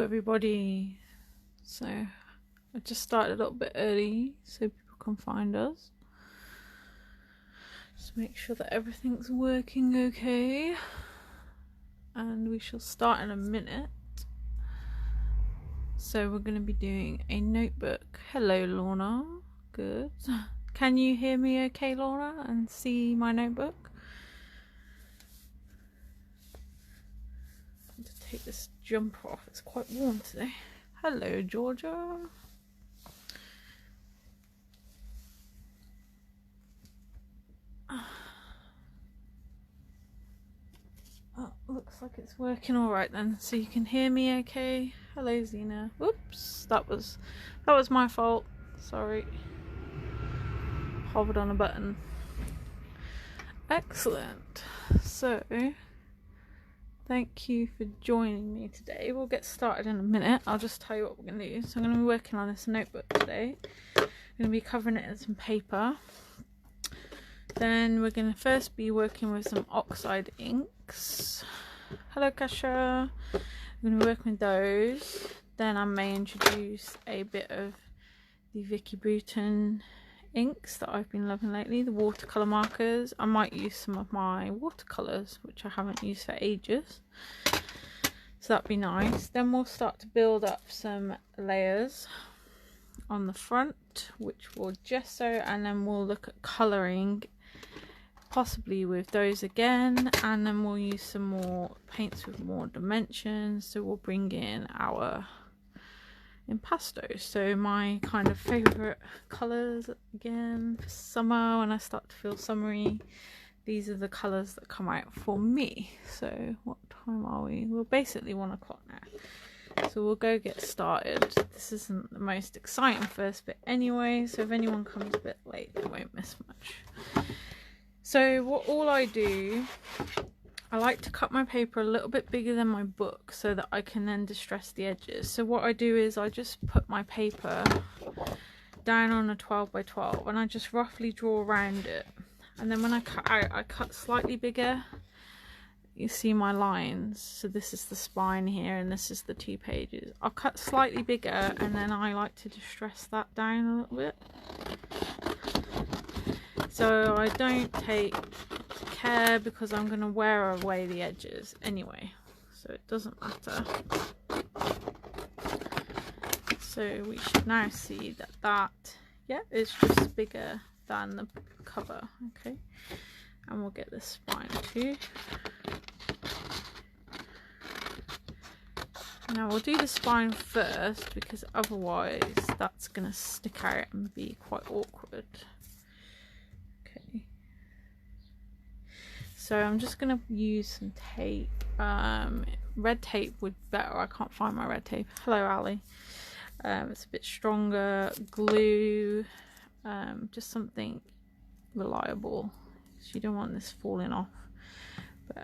everybody. So I just started a little bit early so people can find us. Just make sure that everything's working okay, and we shall start in a minute. So we're going to be doing a notebook. Hello Lorna. Good. Can you hear me okay, Lorna, and see my notebook? I have to take this jumper off, it's quite warm today. Hello Georgia. Oh, looks like it's working all right then. So you can hear me okay. Hello Zena. Whoops, that was my fault. Sorry. Hovered on a button. Excellent. So thank you for joining me today. We'll get started in a minute. I'll just tell you what we're going to do. So I'm going to be working on this notebook today. I'm going to be covering it in some paper. Then we're going to first be working with some oxide inks. Hello Kasha. I'm going to be working with those. Then I may introduce a bit of the Vicky Bruton inks that I've been loving lately, the watercolour markers. I might use some of my watercolours, which I haven't used for ages. So that'd be nice. Then we'll start to build up some layers on the front, which we'll gesso, and then we'll look at colouring possibly with those again, and then we'll use some more paints with more dimensions. So we'll bring in our impasto, so my kind of favourite colours again for summer. When I start to feel summery, these are the colours that come out for me. So what time are we? We're basically 1 o'clock now, so we'll go get started. This isn't the most exciting first bit anyway, so if anyone comes a bit late they won't miss much. So all I do, I like to cut my paper a little bit bigger than my book so that I can then distress the edges. So what I do is I just put my paper down on a 12 by 12 and I just roughly draw around it. And then when I cut out, I cut slightly bigger. You see my lines. So this is the spine here and this is the 2 pages. I'll cut slightly bigger and then I like to distress that down a little bit. So I don't take care because I'm going to wear away the edges anyway, so it doesn't matter. So we should now see that yeah, it's just bigger than the cover. Okay, and we'll get the spine too. Now we'll do the spine first because otherwise that's going to stick out and be quite awkward. So I'm just going to use some tape. Red tape would be better. I can't find my red tape. Hello Ali. It's a bit stronger. Glue. Just something reliable. So you don't want this falling off. But,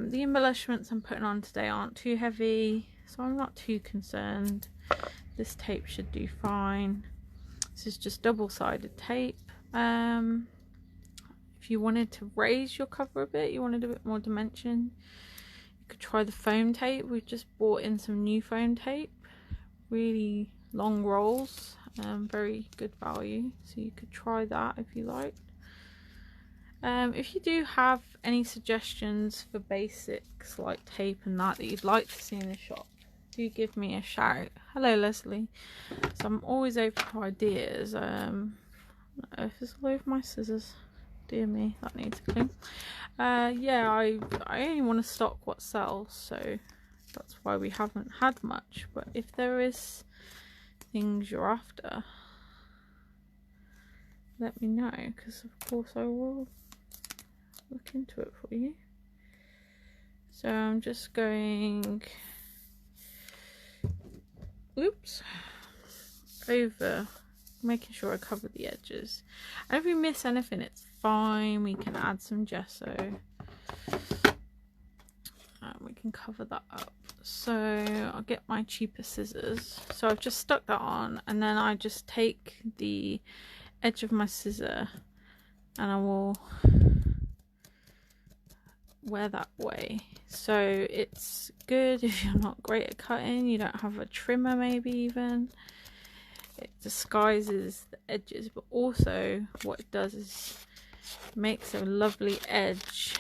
the embellishments I'm putting on today aren't too heavy, so I'm not too concerned. This tape should do fine. This is just double-sided tape. If you wanted to raise your cover a bit, you wanted a bit more dimension, you could try the foam tape. We've just bought in some new foam tape, really long rolls, very good value, so you could try that if you liked. If you do have any suggestions for basics like tape and that you'd like to see in the shop, do give me a shout. Hello Leslie. So I'm always open to ideas. I don't know if it's all over my scissors. Dear me, that needs a clean. Yeah, I only want to stock what sells, so that's why we haven't had much. But if there is things you're after, let me know, because of course I will look into it for you. So I'm just going, oops, over, making sure I cover the edges. And if we miss anything, it's fine, we can add some gesso and we can cover that up. So I'll get my cheaper scissors. So I've just stuck that on, and then I just take the edge of my scissor and I will wear that way, so it's good if you're not great at cutting, you don't have a trimmer maybe even. It disguises the edges, but also what it does is makes a lovely edge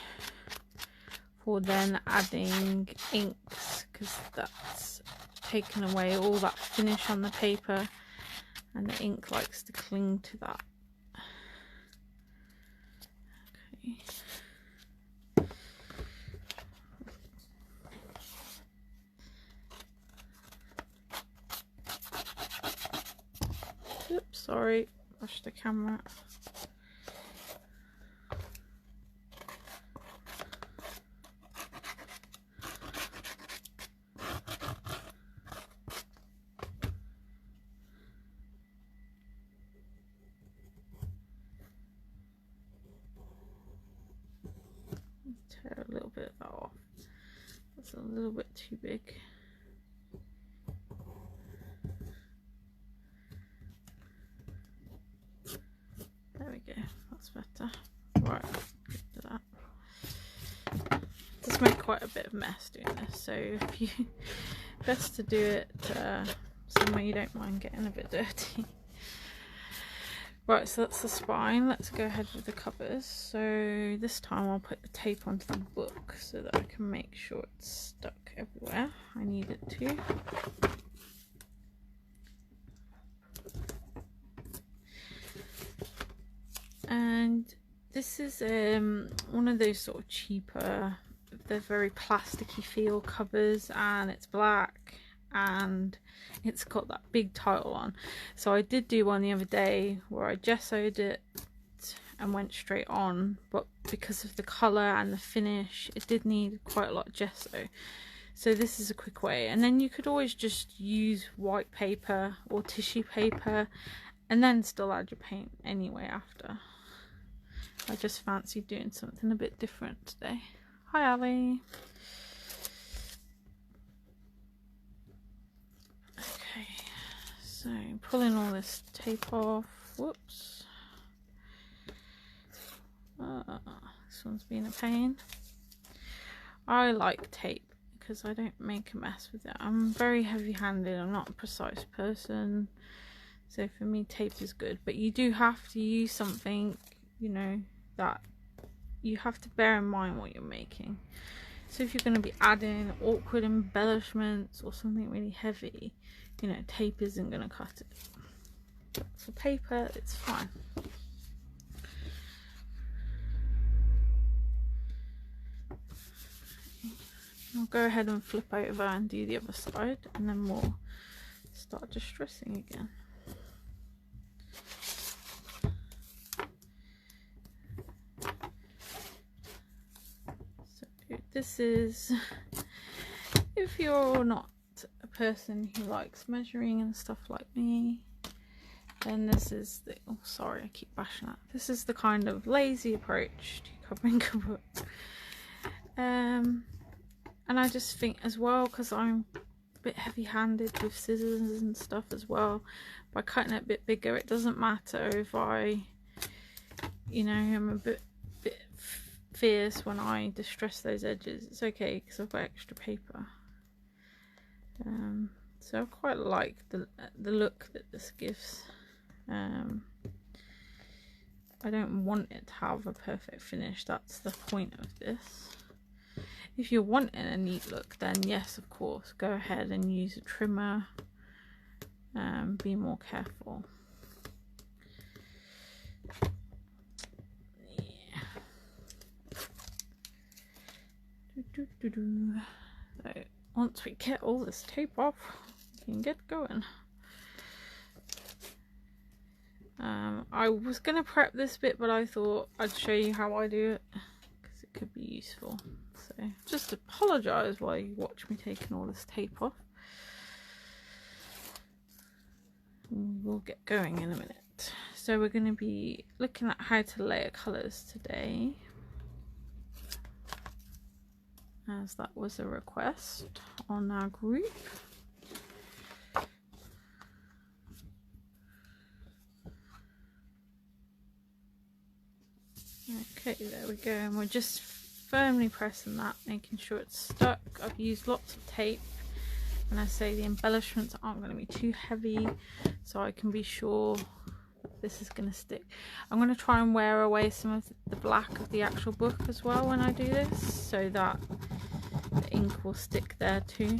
for then adding inks, because that's taken away all that finish on the paper and the ink likes to cling to that. Okay. Oops, sorry, rushed the camera. Tear a little bit of that off. That's a little bit too big. There we go, that's better. Right, get to that. Just make quite a bit of mess doing this, so if you best to do it somewhere you don't mind getting a bit dirty. Right, so that's the spine. Let's go ahead with the covers. So this time I'll put the tape onto the book so that I can make sure it's stuck everywhere I need it to. And this is one of those sort of cheaper, they're very plasticky feel covers, and it's black and it's got that big title on. So I did do one the other day where I gessoed it and went straight on, but because of the colour and the finish it did need quite a lot of gesso. So this is a quick way, and then you could always just use white paper or tissue paper and then still add your paint anyway after. I just fancy doing something a bit different today. Hi Ali. Okay, so pulling all this tape off. Whoops. This one's been a pain. I like tape because I don't make a mess with it. I'm very heavy-handed. I'm not a precise person. So for me tape is good. But you do have to use something, you know, that you have to bear in mind what you're making. So if you're going to be adding awkward embellishments or something really heavy, you know, tape isn't going to cut it. But for paper, it's fine. I'll go ahead and flip over and do the other side, and then we'll start distressing again. This is, if you're not a person who likes measuring and stuff like me, then this is the, oh sorry I keep bashing that, this is the kind of lazy approach to covering a book. And I just think as well, because I'm a bit heavy-handed with scissors and stuff as well, by cutting it a bit bigger, it doesn't matter if I, you know, I'm a bit fierce when I distress those edges. It's okay because I've got extra paper. So I quite like the look that this gives. I don't want it to have a perfect finish. That's the point of this. If you're wanting a neat look, then yes, of course, go ahead and use a trimmer. Be more careful. So once we get all this tape off, we can get going. I was going to prep this bit, but I thought I'd show you how I do it because it could be useful. So just apologise while you watch me taking all this tape off. We'll get going in a minute. So we're going to be looking at how to layer colours today, as that was a request on our group. Okay, there we go, and we're just firmly pressing that, making sure it's stuck. I've used lots of tape, and I say the embellishments aren't going to be too heavy, so I can be sure this is going to stick. I'm going to try and wear away some of the black of the actual book as well when I do this, so that the ink will stick there too.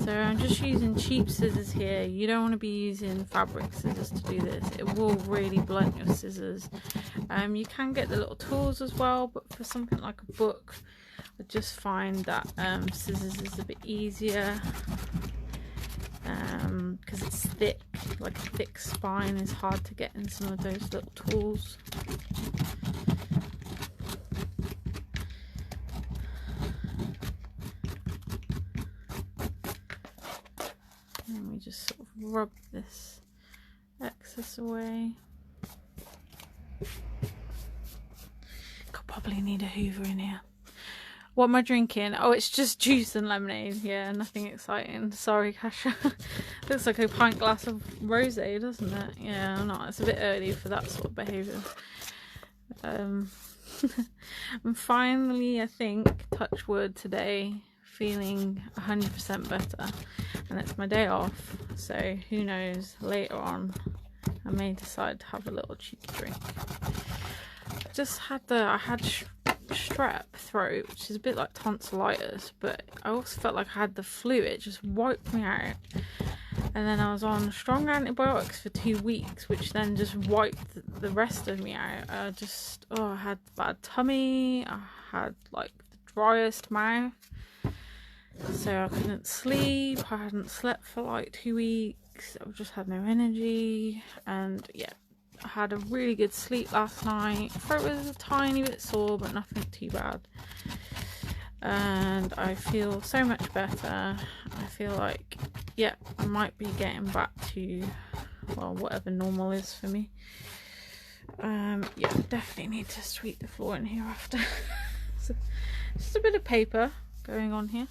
So I'm just using cheap scissors here. You don't want to be using fabric scissors to do this. It will really blunt your scissors. You can get the little tools as well, but for something like a book, I just find that scissors is a bit easier, because it's thick. Like a thick spine is hard to get in some of those little tools. And we just sort of rub this excess away. Could probably need a hoover in here. What am I drinking? Oh, it's just juice and lemonade. Yeah, nothing exciting. Sorry, Kasha. Looks like a pint glass of rosé, doesn't it? Yeah, not. It's a bit early for that sort of behaviour. I'm finally, I think, touch wood today, feeling 100% better. And it's my day off, so who knows, later on I may decide to have a little cheap drink. I had strep throat, which is a bit like tonsillitis, but I also felt like I had the flu. It just wiped me out, and then I was on strong antibiotics for 2 weeks, which then just wiped the rest of me out. I had bad tummy, I had like the driest mouth, so I couldn't sleep. I hadn't slept for like 2 weeks. I just had no energy, and yeah, I had a really good sleep last night. Throat was a tiny bit sore, but nothing too bad. And I feel so much better. I feel like, yeah, I might be getting back to, well, whatever normal is for me. Yeah, definitely need to sweep the floor in here after. So, just a bit of paper going on here,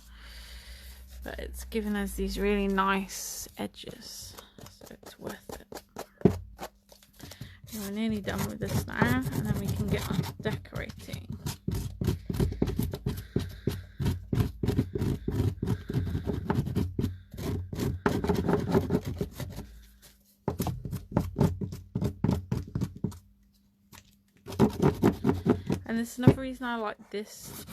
but it's given us these really nice edges, so it's worth it. We're nearly done with this now, and then we can get on to decorating. And this is another reason I like this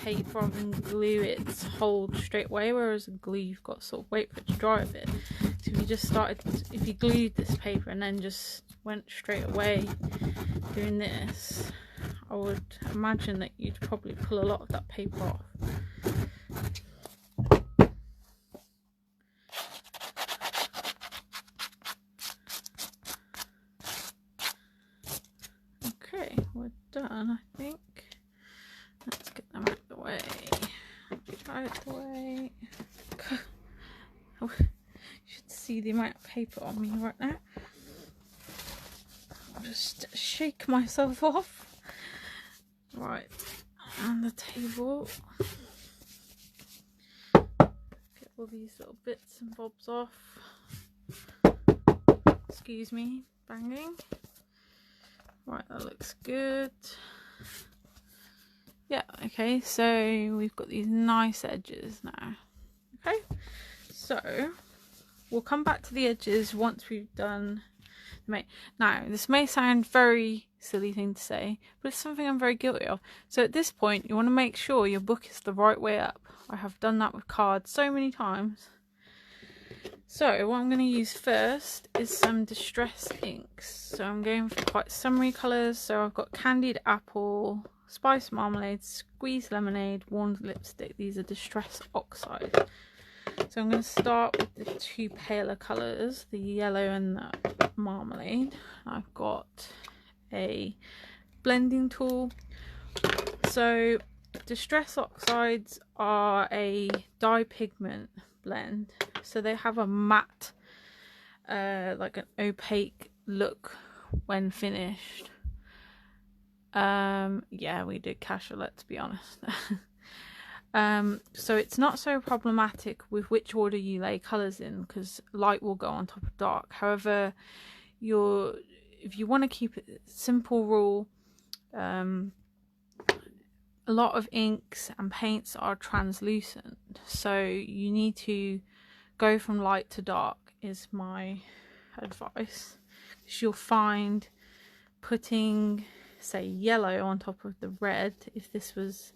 tape rather than glue. It's hold straight away, whereas a glue you've got to sort of wait for it to dry a bit. So if you glued this paper and then just went straight away doing this, I would imagine that you'd probably pull a lot of that paper off. Okay, we're done, I think. Let's get them out of the way. Out of the way. You should see the amount of paper on me right now. I'll just shake myself off. Right, and the table. Get all these little bits and bobs off. Excuse me, banging. Right, that looks good. Yeah, okay, so we've got these nice edges now. Okay, so we'll come back to the edges once we've done the mate. Now, this may sound very silly thing to say, but it's something I'm very guilty of. So at this point, you want to make sure your book is the right way up. I have done that with cards so many times. So what I'm going to use first is some distress inks. So I'm going for quite summery colours. So I've got candied apple, spice marmalade, squeezed lemonade, warmed lipstick. These are distress oxides. So I'm going to start with the two paler colours, the yellow and the marmalade. I've got a blending tool. So distress oxides are a dye pigment blend, so they have a matte, like an opaque look when finished. Yeah, we did Kasha, let's be honest. So it's not so problematic with which order you lay colours in, because light will go on top of dark. However, if you want to keep it simple rule, a lot of inks and paints are translucent, so you need to go from light to dark is my advice, because you'll find putting, say, yellow on top of the red, if this was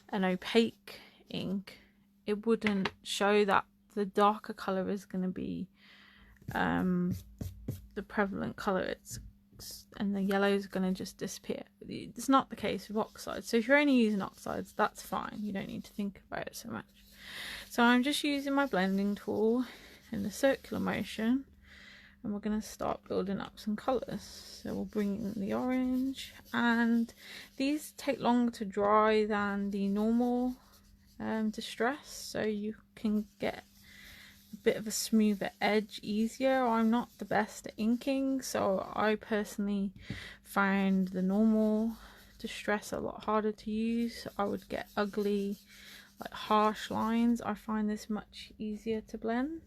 an opaque ink, it wouldn't show that the darker color is going to be the prevalent color, and the yellow is going to just disappear. It's not the case with oxides. So if you're only using oxides, that's fine, you don't need to think about it so much. So I'm just using my blending tool in the circular motion, and we're going to start building up some colors. So we'll bring in the orange, and these take longer to dry than the normal distress, so you can get a bit of a smoother edge easier. I'm not the best at inking, so I personally find the normal distress a lot harder to use. I would get ugly, like harsh lines. I find this much easier to blend.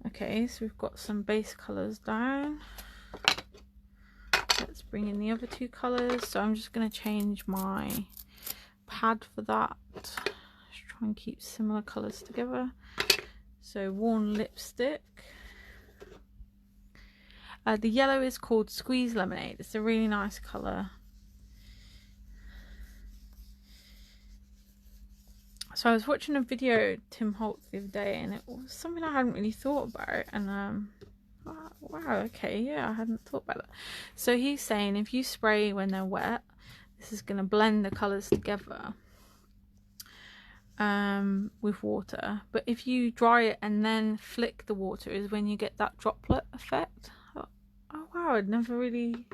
Okay, so we've got some base colors down. Let's bring in the other two colors. So I'm just going to change my pad for that. Try and keep similar colors together. So worn lipstick, the yellow is called Squeeze Lemonade. It's a really nice color. So I was watching a video of Tim Holtz the other day, and it was something I hadn't really thought about, and wow, okay, yeah, I hadn't thought about that. So he's saying if you spray when they're wet, this is going to blend the colors together with water, but if you dry it and then flick the water is when you get that droplet effect. Oh wow, I'd never really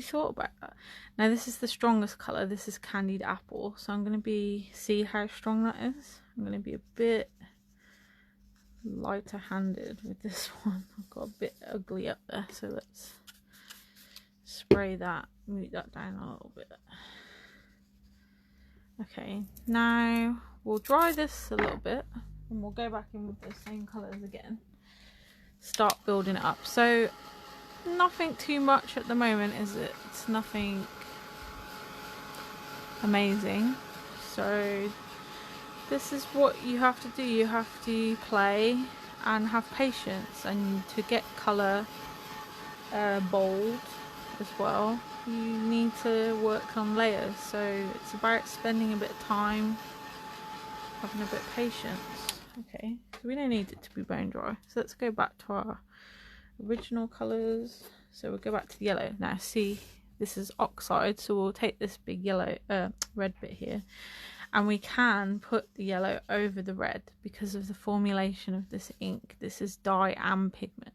thought about that. Now this is the strongest color. This is Candied Apple, so I'm going to see how strong that is. I'm going to be a bit lighter handed with this one. I've got a bit ugly up there, so let's spray that, mute that down a little bit. Okay, now we'll dry this a little bit and we'll go back in with the same colours again, start building it up. So nothing too much at the moment, is it? It's nothing amazing. So this is what you have to do. You have to play and have patience, and to get colour bold as well, you need to work on layers. So it's about spending a bit of time, having a bit of patience. Okay, so we don't need it to be bone dry, so let's go back to our original colours. So we'll go back to the yellow. Now see, this is oxide, so we'll take this big yellow red bit here, and we can put the yellow over the red because of the formulation of this ink. This is dye and pigment.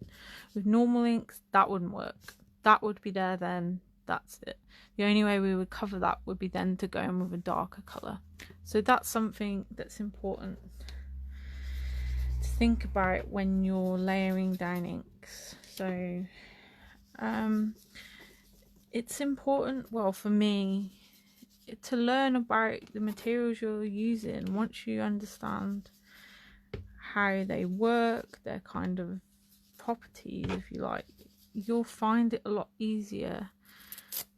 With normal inks that wouldn't work. That would be there, then that's it. The only way we would cover that would be then to go in with a darker colour. So that's something that's important to think about when you're layering down inks. So it's important, well, for me, to learn about the materials you're using. Once you understand how they work, their kind of properties, if you like, you'll find it a lot easier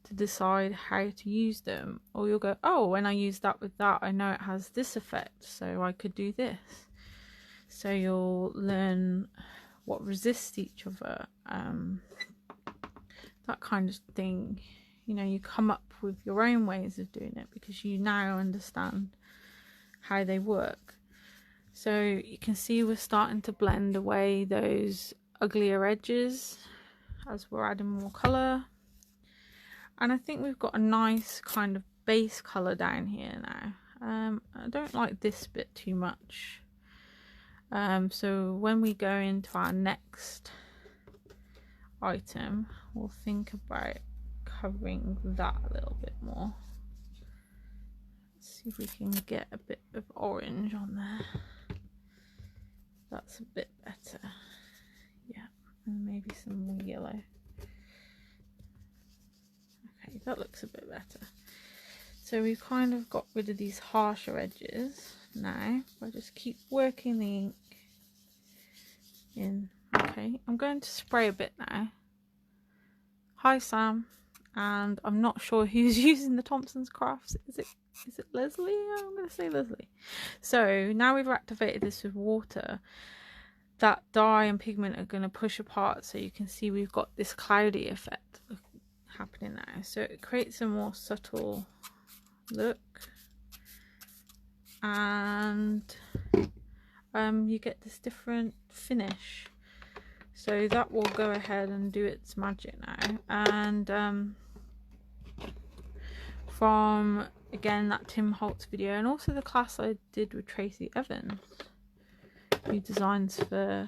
to decide how to use them. Or you'll go, oh, when I use that with that, I know it has this effect, so I could do this. So you'll learn what resists each other, that kind of thing. You know, you come up with your own ways of doing it because you now understand how they work. So you can see we're starting to blend away those uglier edges as we're adding more colour, and I think we've got a nice kind of base colour down here now. I don't like this bit too much, so when we go into our next item, we'll think about covering that a little bit more. Let's see if we can get a bit of orange on there. That's a bit better. Yeah, and maybe some more yellow. Okay, that looks a bit better. So we've kind of got rid of these harsher edges now. I just keep working the ink in. Okay, Okay, I'm going to spray a bit now. Hi Sam, and I'm not sure who's using the Thompson's Crafts. Is it Leslie? I'm going to say Leslie. So now we've activated this with water, that dye and pigment are going to push apart, so you can see we've got this cloudy effect happening now. So it creates a more subtle look, and you get this different finish. So that will go ahead and do its magic now. And from, again, that Tim Holtz video, and also the class I did with Tracy Evans, who designs for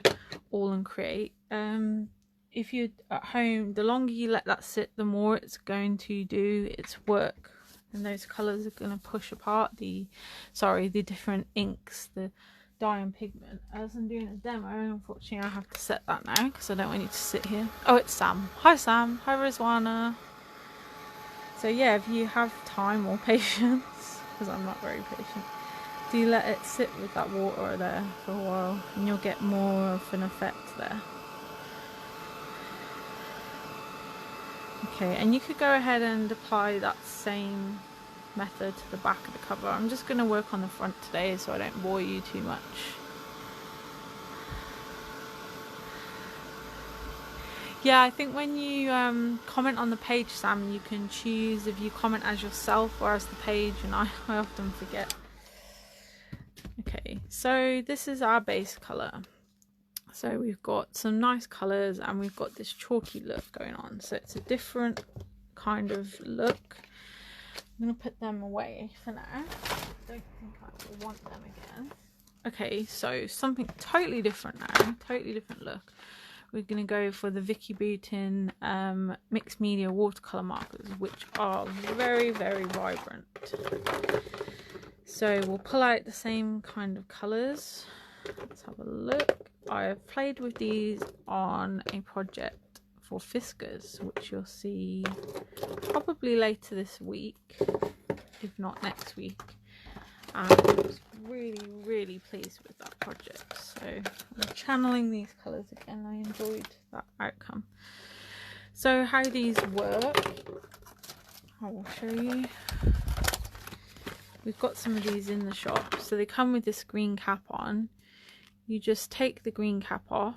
All and Create, if you're at home, the longer you let that sit, the more it's going to do its work, and those colours are going to push apart the different inks, the dye and pigment. As I'm doing a demo, unfortunately I have to set that now because I don't want you to sit here. Oh, it's Sam. Hi Sam. Hi Rizwana. So yeah, if you have time or patience, because I'm not very patient, do let it sit with that water there for a while, and you'll get more of an effect there. Okay, and you could go ahead and apply that same method to the back of the cover. I'm just going to work on the front today so I don't bore you too much. Yeah, I think when you comment on the page, Sam, you can choose if you comment as yourself or as the page, and I often forget. Okay, so this is our base colour. So we've got some nice colours and we've got this chalky look going on. So it's a different kind of look. I'm going to put them away for now. I don't think I will want them again. Okay, so something totally different now. Totally different look. We're going to go for the Vicky Boutin mixed media watercolour markers, which are very, very vibrant. So we'll pull out the same kind of colours. Let's have a look. I've played with these on a project for Fiskars, which you'll see probably later this week, if not next week. And I was really pleased with that project. So I'm channeling these colours again. I enjoyed that outcome. So how these work, I will show you. We've got some of these in the shop. So they come with this green cap on. You just take the green cap off.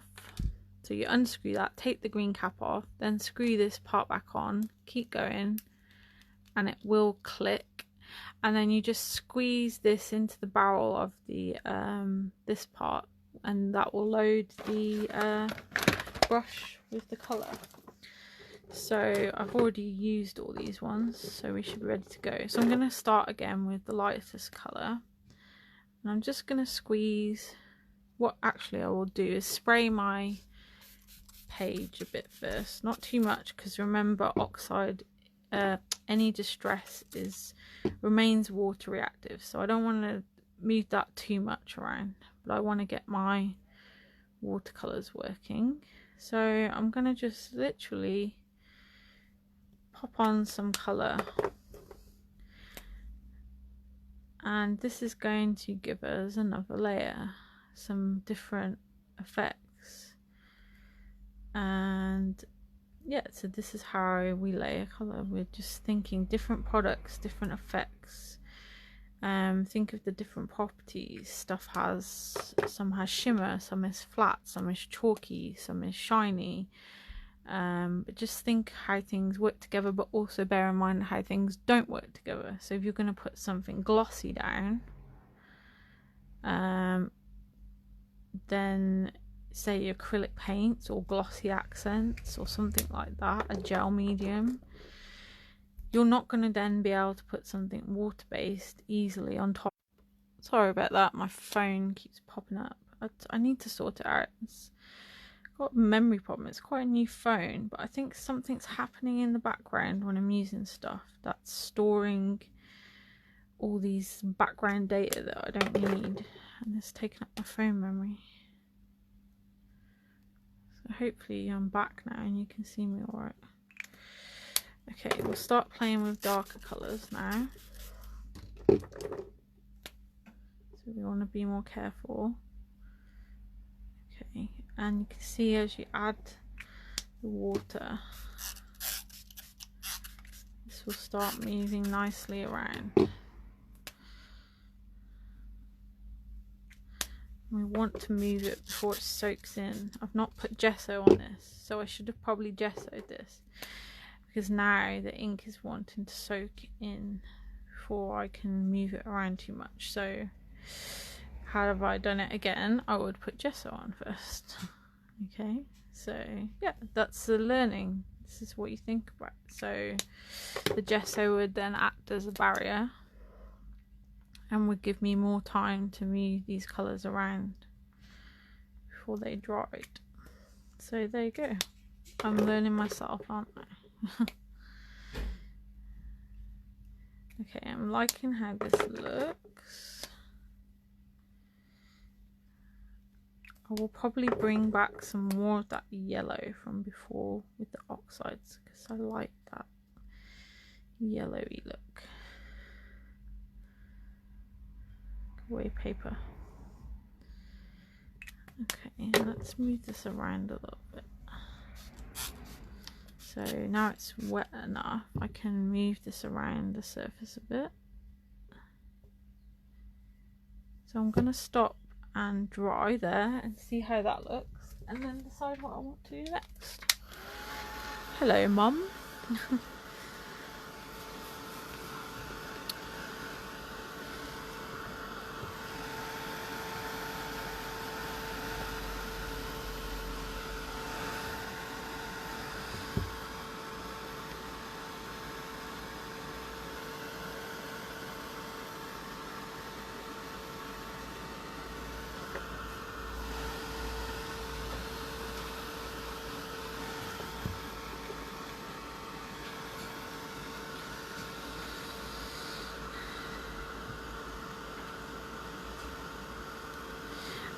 So you unscrew that, take the green cap off, then screw this part back on, keep going, and it will click. And then you just squeeze this into the barrel of the this part, and that will load the brush with the colour. So I've already used all these ones, so we should be ready to go. So I'm going to start again with the lightest colour, and I'm just going to squeeze. What actually I will do is spray my page a bit first, not too much, because remember, oxide, any distress remains water reactive, so I don't want to move that too much around, but I want to get my watercolors working. So I'm going to just literally pop on some color, and this is going to give us another layer, some different effects. And yeah, so this is how we layer colour. We're just thinking different products, different effects. Think of the different properties stuff has. Some has shimmer, some is flat, some is chalky, some is shiny. But just think how things work together, but also bear in mind how things don't work together. So if you're going to put something glossy down, then say acrylic paints or glossy accents or something like that, a gel medium, you're not going to then be able to put something water-based easily on top. Sorry about that, my phone keeps popping up. I need to sort it out. It's got a memory problem. It's quite a new phone, but I think something's happening in the background when I'm using stuff that's storing all these background data that I don't need, and it's taking up my phone memory. Hopefully I'm back now and you can see me alright. Okay, we'll start playing with darker colours now. So we want to be more careful. Okay, and you can see as you add the water, this will start moving nicely around. We want to move it before it soaks in. I've not put gesso on this, so I should have probably gessoed this, because now the ink is wanting to soak in before I can move it around too much. So had I done it again, I would put gesso on first. Okay, so yeah, that's the learning. This is what you think about. So the gesso would then act as a barrier and would give me more time to move these colours around before they dried. So there you go. I'm learning myself, aren't I? Okay, I'm liking how this looks. I will probably bring back some more of that yellow from before with the oxides, because I like that yellowy look. Away paper. Okay, let's move this around a little bit. So now it's wet enough, I can move this around the surface a bit. So I'm going to stop and dry there and see how that looks, and then decide what I want to do next. Hello, Mum.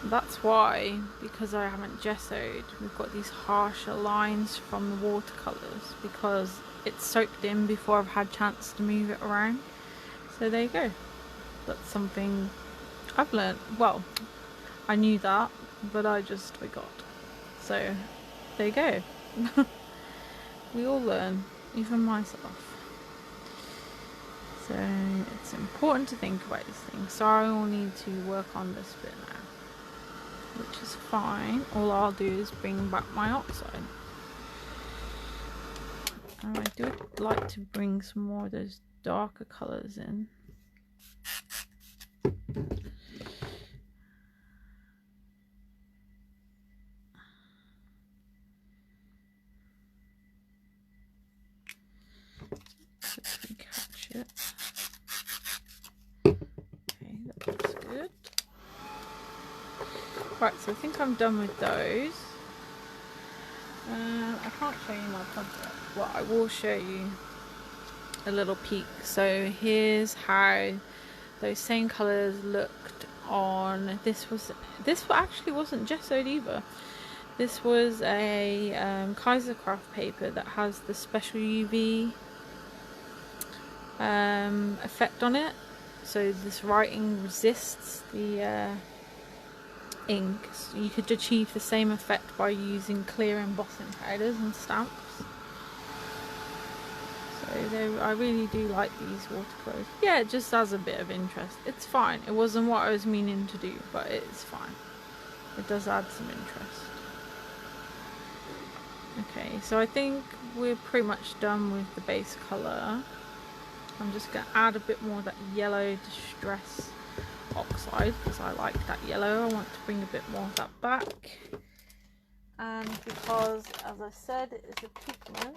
That's why, because I haven't gessoed, we've got these harsher lines from the watercolours, because it's soaked in before I've had a chance to move it around. So there you go. That's something I've learnt. Well, I knew that, but I just forgot. So there you go. We all learn, even myself. So it's important to think about these things. So I will need to work on this bit now, which is fine. All I'll do is bring back my oxide. And I do like to bring some more of those darker colours in. If we catch it. Okay, that looks good. Right, so I think I'm done with those. I can't show you my project, but I will show you a little peek. So here's how those same colours looked on this actually wasn't gessoed either. This was a Kaisercraft paper that has the special UV effect on it, so this writing resists the ink. So you could achieve the same effect by using clear embossing powders and stamps. So I really do like these watercolors. Yeah, it just has a bit of interest. It's fine. It wasn't what I was meaning to do, but it's fine. It does add some interest. Okay, so I think we're pretty much done with the base colour. I'm just going to add a bit more of that yellow distress oxide, because I like that yellow. I want to bring a bit more of that back. And because, as I said, it is a pigment,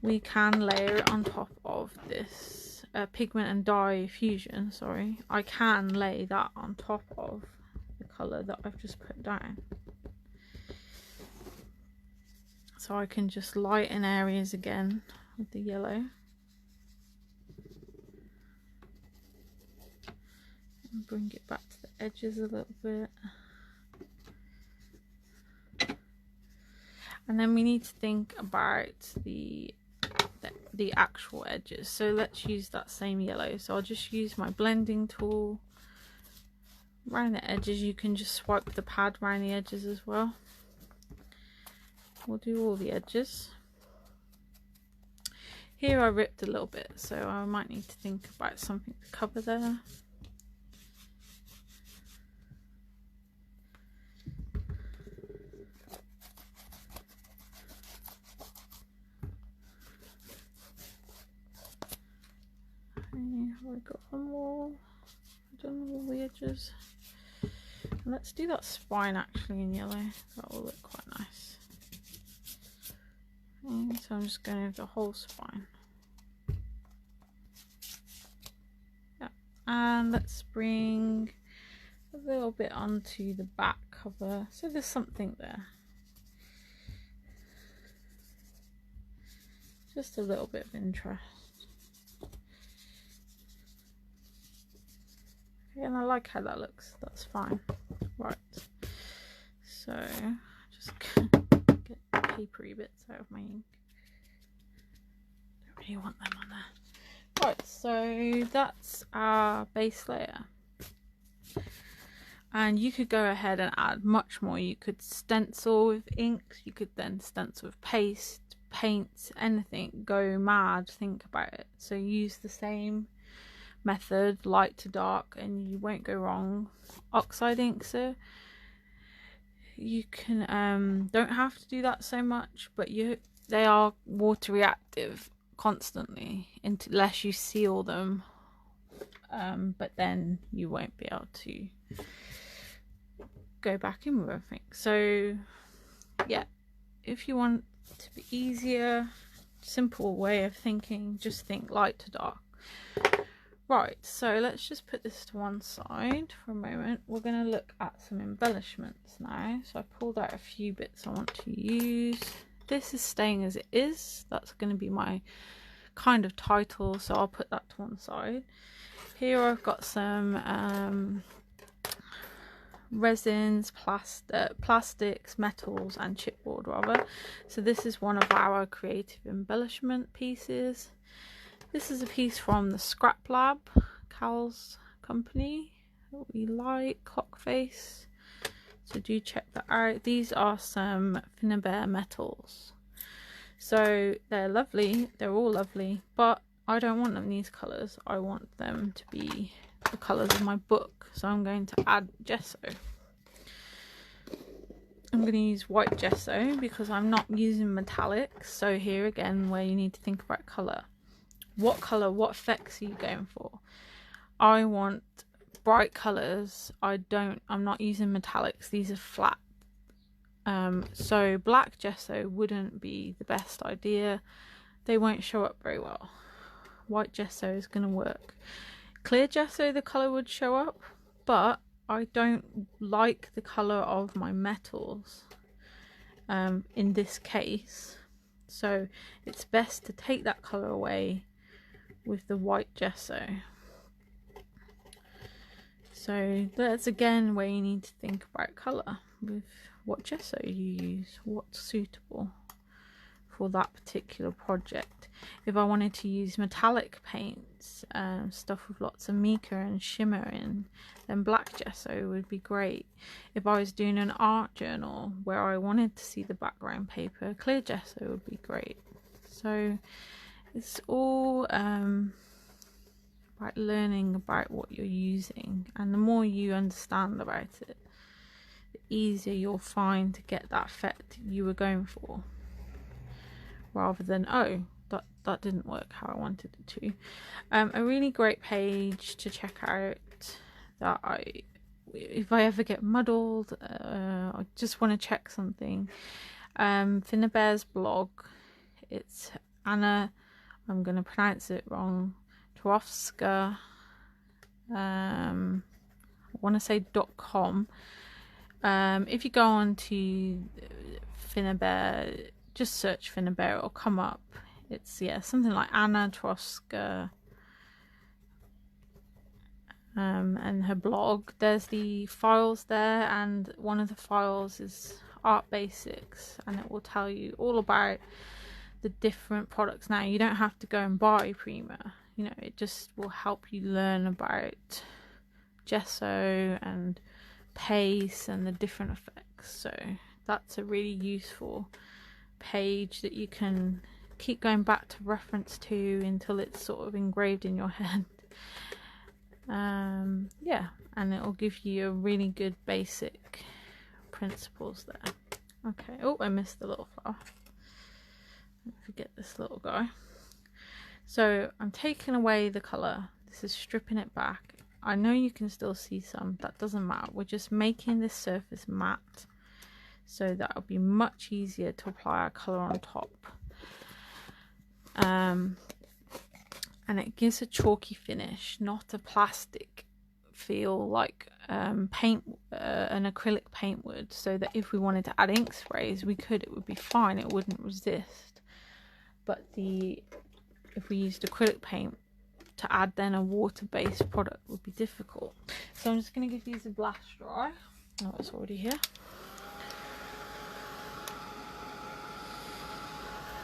we can layer it on top of this pigment and dye fusion, sorry. I can lay that on top of the colour that I've just put down. So I can just lighten areas again with the yellow. And bring it back to the edges a little bit. And then we need to think about the actual edges. So let's use that same yellow. So I'll just use my blending tool around the edges. You can just swipe the pad around the edges as well. We'll do all the edges. Here I ripped a little bit, so I might need to think about something to cover there. I've got one more. I've done all the edges. Let's do that spine actually in yellow. That will look quite nice. Okay, so I'm just going over the whole spine. Yeah, and let's bring a little bit onto the back cover. So there's something there. Just a little bit of interest. Okay, and I like how that looks. That's fine. Right. So just get the papery bits out of my ink. Don't really want them on there. Right, so that's our base layer. And you could go ahead and add much more. You could stencil with inks, you could then stencil with paste, paints, anything. Go mad, think about it. So use the same method, light to dark, and you won't go wrong. Oxide inks, so you can don't have to do that so much, but they are water reactive constantly unless you seal them, but then you won't be able to go back in with everything. So yeah, if you want to be easier, simple way of thinking, just think light to dark. Right, so let's just put this to one side for a moment. We're going to look at some embellishments now. So I pulled out a few bits I want to use. This is staying as it is. That's going to be my kind of title, so I'll put that to one side. Here I've got some resins, plastics, metals and chipboard rather. So this is one of our creative embellishment pieces. This is a piece from the Scrap Lab, Cal's company that we like, clock face. So do check that out. These are some Finnabair metals. So they're lovely, they're all lovely, but I don't want them these colours. I want them to be the colours of my book. So I'm going to add gesso. I'm going to use white gesso because I'm not using metallics. So here again, where you need to think about colour. What colour, what effects are you going for? I want bright colours. I'm not using metallics. These are flat. So black gesso wouldn't be the best idea. They won't show up very well. White gesso is going to work. Clear gesso, the colour would show up, but I don't like the colour of my metals in this case. So it's best to take that colour away with the white gesso. So that's again where you need to think about colour with what gesso you use, what's suitable for that particular project. If I wanted to use metallic paints, stuff with lots of mica and shimmer in, then black gesso would be great. If I was doing an art journal where I wanted to see the background paper, clear gesso would be great. So it's all about learning about what you're using, and the more you understand about it, the easier you'll find to get that effect you were going for, rather than, oh, that didn't work how I wanted it to. A really great page to check out that if I ever get muddled, I just want to check something, Finnabair's blog. It's Anna, I'm going to pronounce it wrong, Trofska, I want to say .com. If you go on to Finnabair, just search Finnabair, it'll come up. It's, yeah, something like Anna Trofska, and her blog. There's the files there, and one of the files is Art Basics, and it will tell you all about the different products. Now you don't have to go and buy Prima, you know, it just will help you learn about gesso and paste and the different effects. So that's a really useful page that you can keep going back to reference to until it's sort of engraved in your head. Yeah, and it'll give you a really good basic principles there. Okay, oh, I missed the little flower. Don't forget this little guy. So I'm taking away the colour. This is stripping it back. I know you can still see some, that doesn't matter. We're just making this surface matte, so that'll be much easier to apply our colour on top. And it gives a chalky finish, not a plastic feel like an acrylic paint would, so that if we wanted to add ink sprays we could, it would be fine, it wouldn't resist. But if we used acrylic paint to add then a water-based product would be difficult. So I'm just going to give these a blast dry. Oh, it's already here.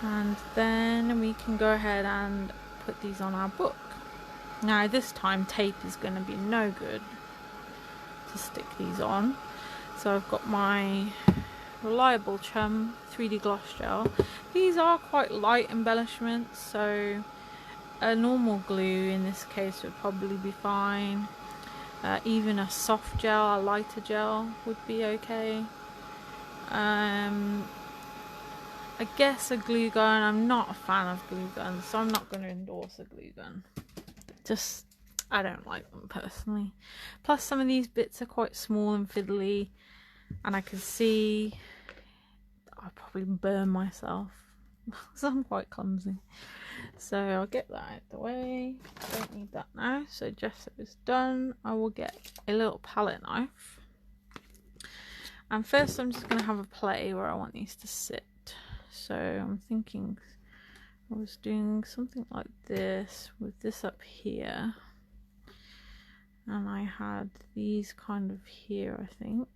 And then we can go ahead and put these on our book. Now this time tape is going to be no good to stick these on. So I've got my Reliable Chum 3D gloss gel. These are quite light embellishments, so a normal glue in this case would probably be fine. Even a soft gel, a lighter gel would be okay. I guess a glue gun. I'm not a fan of glue guns, so I'm not going to endorse a glue gun. Just, I don't like them personally. Plus some of these bits are quite small and fiddly, and I can see I'll probably burn myself because I'm quite clumsy. So I'll get that out of the way. Don't need that now. So gesso is done. I will get a little palette knife. And first I'm just going to have a play where I want these to sit. So I'm thinking I was doing something like this with this up here. And I had these kind of here, I think.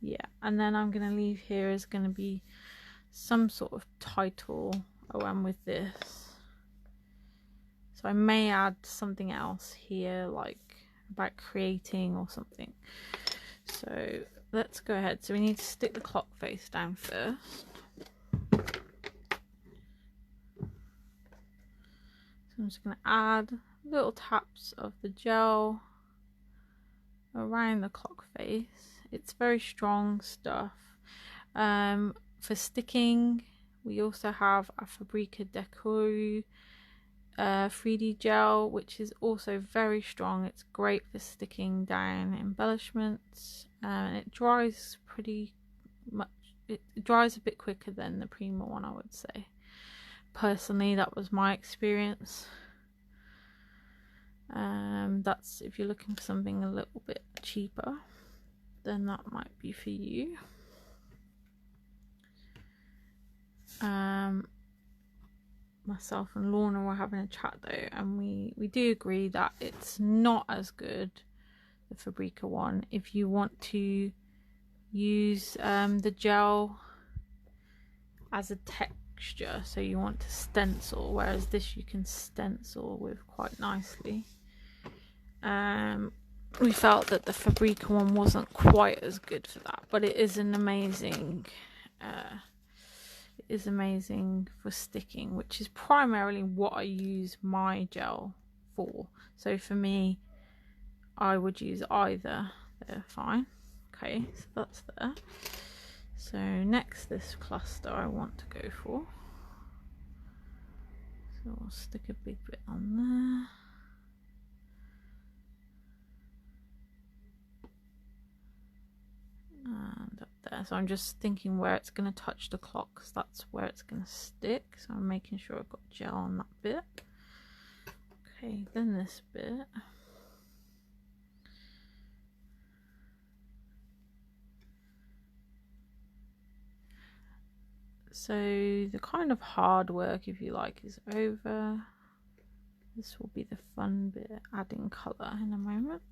Yeah, and then I'm going to leave here is going to be some sort of title. Oh, and with this. So I may add something else here, like about creating or something. So let's go ahead. So we need to stick the clock face down first. So I'm just going to add little taps of the gel around the clock face. It's very strong stuff. For sticking, we also have a Fabrica Deco 3D gel, which is also very strong. It's great for sticking down embellishments, and it dries pretty much. It dries a bit quicker than the Prima one, I would say. Personally, that was my experience. That's if you're looking for something a little bit cheaper, then that might be for you. Myself and Lorna were having a chat though, and we do agree that it's not as good, the Fabrica one, if you want to use the gel as a texture, so you want to stencil, whereas this you can stencil with quite nicely. We felt that the Fabrica one wasn't quite as good for that, but it is an amazing is amazing for sticking, which is primarily what I use my gel for. So for me, I would use either. They're fine. Okay, so that's there. So next, this cluster I want to go for. So I'll stick a big bit on there. And up there. So I'm just thinking where it's going to touch the clock, because that's where it's going to stick. So I'm making sure I've got gel on that bit. Okay, then this bit. So the kind of hard work, if you like, is over. This will be the fun bit, adding colour in a moment.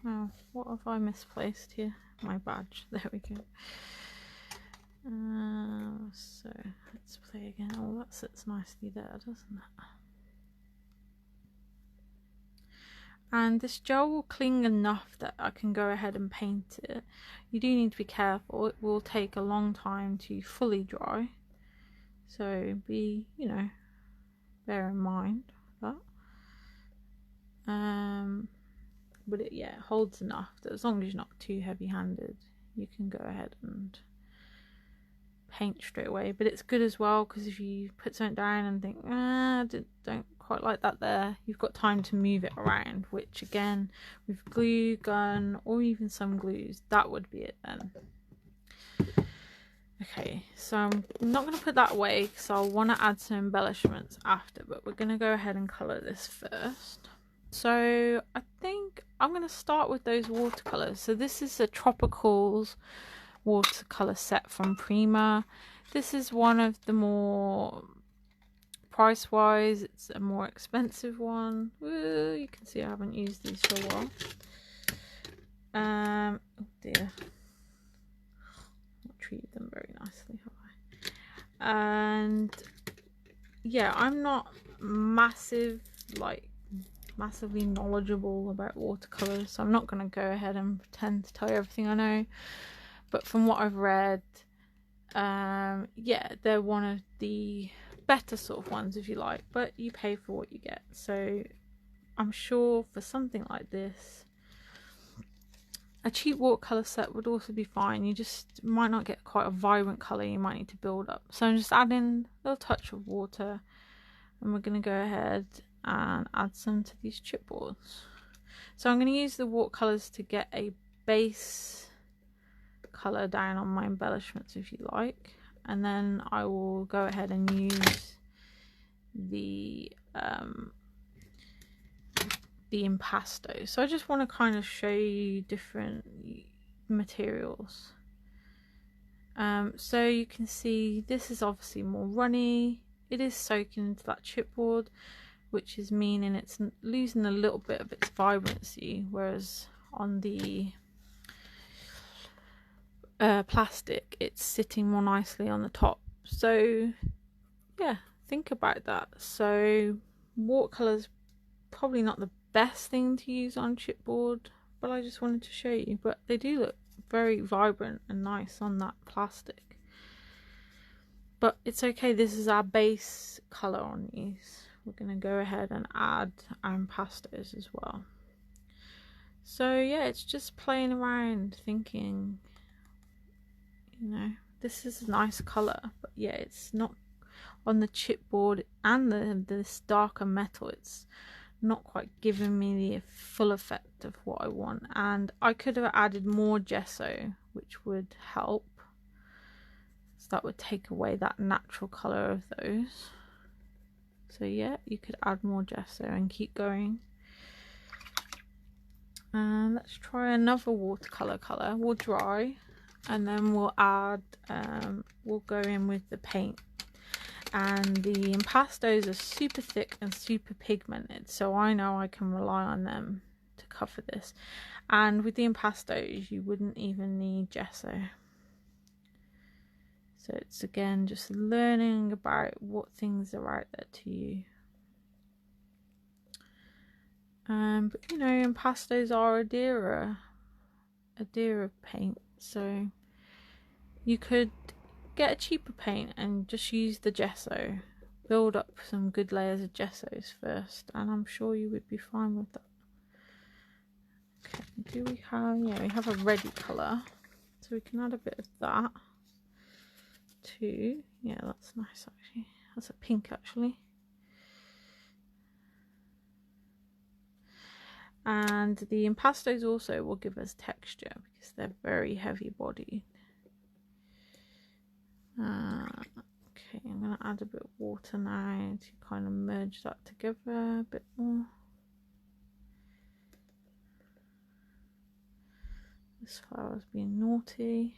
Oh, what have I misplaced here? My badge. There we go. So let's play again. Oh, that sits nicely there, doesn't it? And this gel will cling enough that I can go ahead and paint it. You do need to be careful, it will take a long time to fully dry, so be, you know, bear in mind that. But it, yeah, it holds enough that as long as you're not too heavy handed, you can go ahead and paint straight away. But it's good as well, because if you put something down and think, don't quite like that there, you've got time to move it around, which again, with glue gun or even some glues, that would be it then. Okay, so I'm not going to put that away because I'll want to add some embellishments after, but we're going to go ahead and colour this first. So I think I'm going to start with those watercolours. So this is a Tropicals watercolour set from Prima. This is one of the more, price wise, it's a more expensive one. Ooh, you can see I haven't used these for a while. Oh dear, not treated them very nicely, have I? And yeah, I'm not massively knowledgeable about watercolors, so I'm not going to go ahead and pretend to tell you everything I know. But from what I've read, yeah, they're one of the better sort of ones, if you like, but you pay for what you get. So I'm sure for something like this, a cheap watercolor set would also be fine. You just might not get quite a vibrant color, you might need to build up. So I'm just adding a little touch of water, and we're going to go ahead and add some to these chipboards. So I'm going to use the watercolors to get a base color down on my embellishments, if you like, and then I will go ahead and use the impasto. So I just want to kind of show you different materials. So you can see this is obviously more runny. It is soaking into that chipboard, which is meaning it's losing a little bit of its vibrancy, whereas on the plastic it's sitting more nicely on the top. So yeah, think about that. So watercolors probably not the best thing to use on chipboard, but I just wanted to show you. But they do look very vibrant and nice on that plastic, but it's okay, this is our base color on these. We're going to go ahead and add our impastos as well. So yeah, it's just playing around, thinking, you know, this is a nice color, but yeah, it's not on the chipboard, and this darker metal, it's not quite giving me the full effect of what I want. And I could have added more gesso, which would help, so that would take away that natural color of those. So yeah, you could add more gesso and keep going. And let's try another watercolor color. We'll dry, and then we'll add we'll go in with the paint. And the impastos are super thick and super pigmented, so I know I can rely on them to cover this. And with the impastos, you wouldn't even need gesso. So it's again just learning about what things are out there to you. But you know, impastos are a dearer paint, so you could get a cheaper paint and just use the gesso. Build up some good layers of gessos first, and I'm sure you would be fine with that. Okay, do we have, yeah, we have a reddy colour, so we can add a bit of that too. Yeah, that's nice actually. That's a pink actually. And the impastos also will give us texture because they're very heavy bodied. Okay, I'm going to add a bit of water now to kind of merge that together a bit more. This flower's being naughty.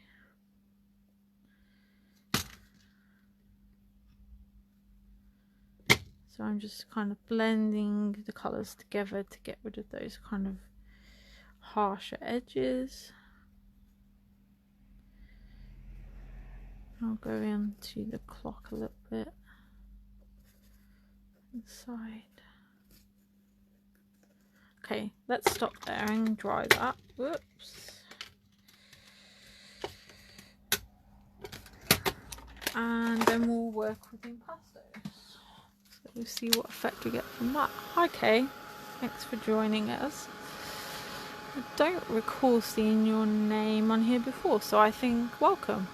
So I'm just kind of blending the colours together to get rid of those kind of harsher edges. I'll go into the clock a little bit inside. Okay, let's stop there and dry that. Whoops. And then we'll work with the impastos. So we'll see what effect we get from that. Hi Kay, thanks for joining us. I don't recall seeing your name on here before, so I think welcome.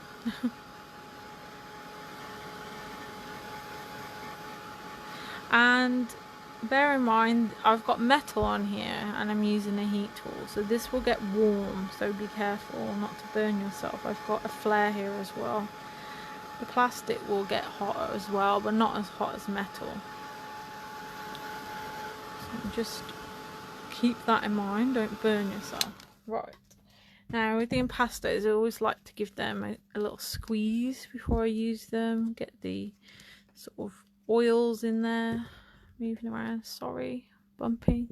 And bear in mind, I've got metal on here and I'm using a heat tool, so this will get warm, so be careful not to burn yourself. I've got a flare here as well. The plastic will get hotter as well, but not as hot as metal. So just keep that in mind, don't burn yourself. Right, now with the impastos, I always like to give them a little squeeze before I use them, get the sort of oils in there, moving around. Sorry, bumpy.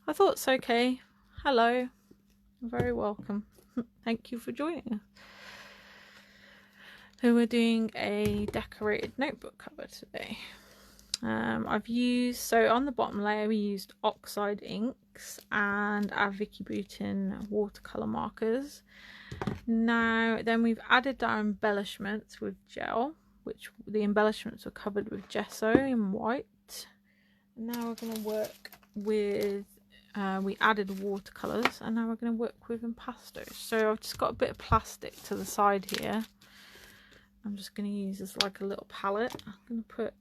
I thought it's okay. Hello, you're very welcome. Thank you for joining us. So we're doing a decorated notebook cover today. I've used, so on the bottom layer we used oxide inks and our Vicky Boutin watercolour markers. Now then we've added our embellishments with gel, which the embellishments were covered with gesso in white. And now we're going to work with, we added watercolours, and now we're going to work with impastos. So I've just got a bit of plastic to the side here. I'm just going to use as like a little palette. I'm going to put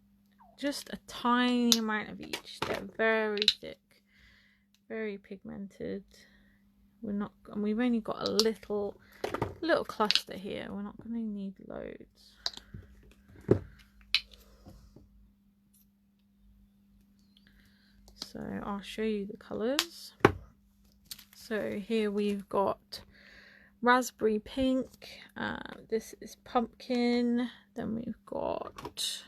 just a tiny amount of each. They're very thick, very pigmented. And we've only got a little cluster here. We're not going to need loads. So I'll show you the colours. So here we've got raspberry pink, this is pumpkin, then we've got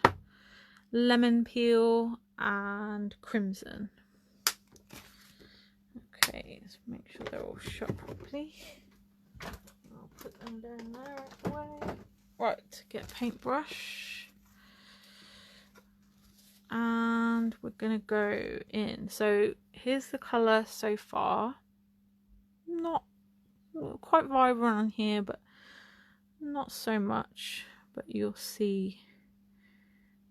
lemon peel and crimson. Okay, let's make sure they're all shut properly. I'll put them down there right away. Right, get a paintbrush. And we're gonna go in. So here's the colour so far. Not quite vibrant on here, but not so much. But you'll see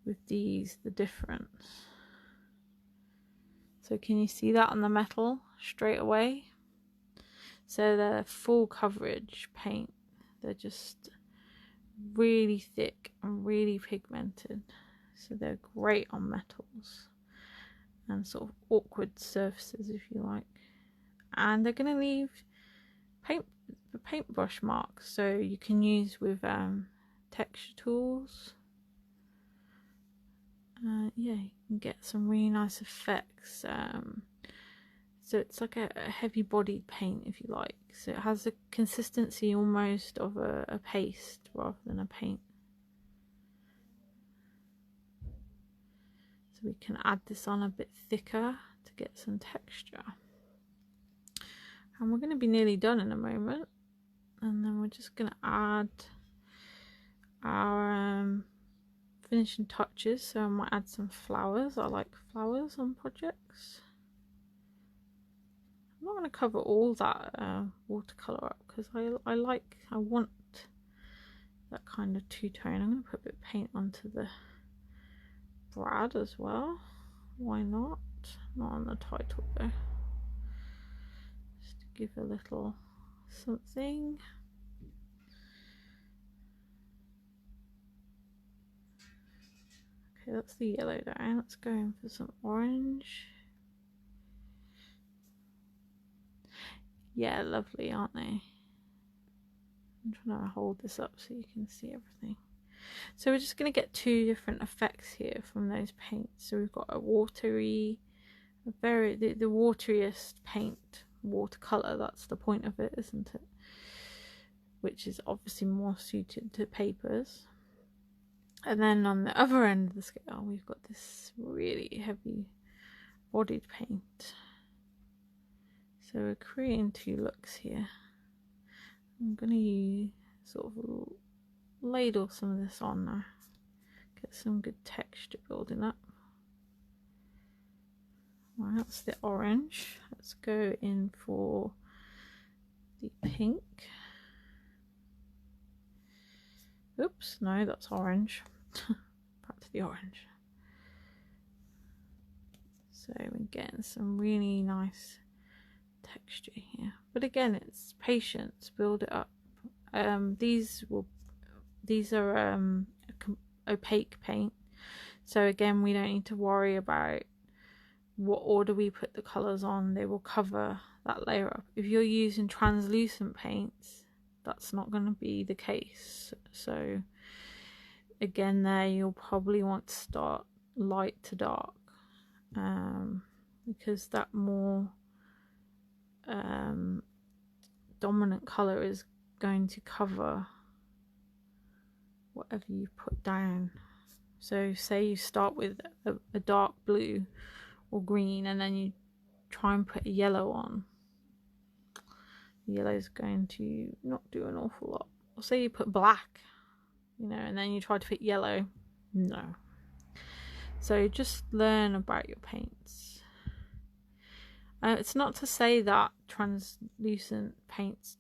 with these the difference. So can you see that on the metal straight away? So they're full coverage paint. They're just really thick and really pigmented. So they're great on metals and sort of awkward surfaces, if you like. And they're going to leave paintbrush marks, so you can use with texture tools. Yeah, you can get some really nice effects. So it's like a heavy bodied paint, if you like. So it has a consistency almost of a paste rather than a paint. So we can add this on a bit thicker to get some texture. And we're going to be nearly done in a moment. And then we're just going to add our finishing touches. So I might add some flowers. I like flowers on projects. I'm not going to cover all that watercolour up because I want that kind of two-tone. I'm going to put a bit of paint onto the brad as well. Why not? Not on the title though. Just to give a little something. Okay, that's the yellow down. Let's go in for some orange. Yeah, lovely, aren't they? I'm trying to hold this up so you can see everything. So we're just going to get two different effects here from those paints. So we've got a watery, the wateriest paint, watercolour, that's the point of it, isn't it? Which is obviously more suited to papers. And then on the other end of the scale, we've got this really heavy bodied paint. So we're creating two looks here. I'm going to sort of ladle some of this on now. Get some good texture building up. Well, that's the orange. Let's go in for the pink. Oops, no, that's orange. Back to the orange. So we're getting some really nice texture here. But again, it's patience. Build it up. These are opaque paint. So again, we don't need to worry about what order we put the colours on. They will cover that layer up. If you're using translucent paints, that's not going to be the case. So again, there you'll probably want to start light to dark, because that more dominant colour is going to cover whatever you put down. So say you start with a dark blue or green, and then you try and put a yellow on. Yellow is going to not do an awful lot. Or say you put black, you know, and then you try to put yellow. No. So just learn about your paints. It's not to say that translucent paints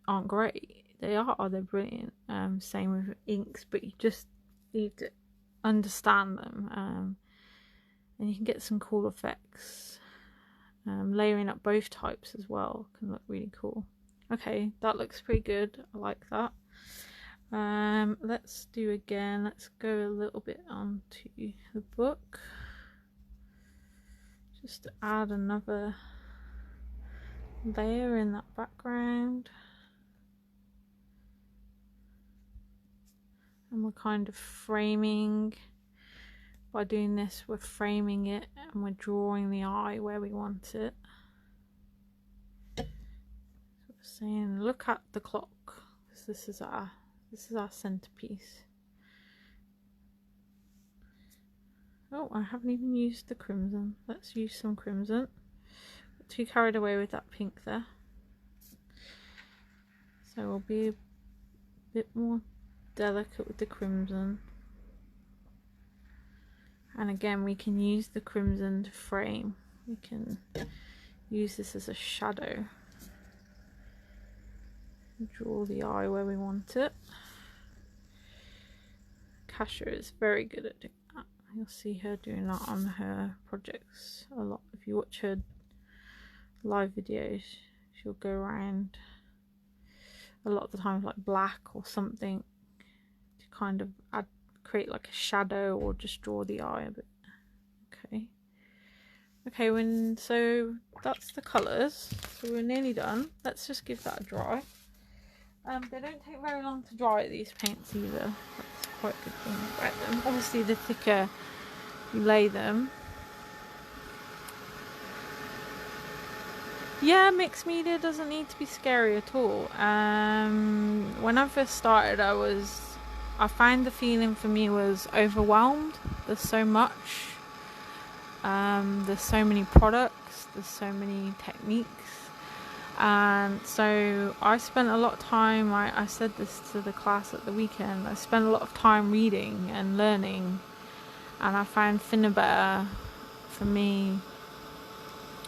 aren't great. They are, they're brilliant. Same with inks, but you just need to understand them. And you can get some cool effects. Layering up both types as well can look really cool. Okay, that looks pretty good. I like that. Let's do again. Let's go a little bit onto the book. Just to add another layer in that background. And we're kind of framing. By doing this, we're framing it and we're drawing the eye where we want it. So we're saying, look at the clock, because this is our centerpiece. Oh, I haven't even used the crimson. Let's use some crimson. Got too carried away with that pink there. So we'll be a bit more delicate with the crimson. And again, we can use the crimson to frame. We can use this as a shadow. Draw the eye where we want it. Kasha is very good at doing that. You'll see her doing that on her projects a lot. If you watch her live videos, she'll go around a lot of the time with like black or something to kind of create like a shadow or just draw the eye a bit. Okay, so that's the colours. So we're nearly done. Let's just give that a dry. They don't take very long to dry, these paints either. That's quite a good thing about them. Obviously, the thicker you lay them. Yeah, mixed media doesn't need to be scary at all. When I first started, I found the feeling for me was overwhelmed. There's so much. There's so many products. There's so many techniques. And so I spent a lot of time, I said this to the class at the weekend, I spent a lot of time reading and learning. And I found Finna better for me.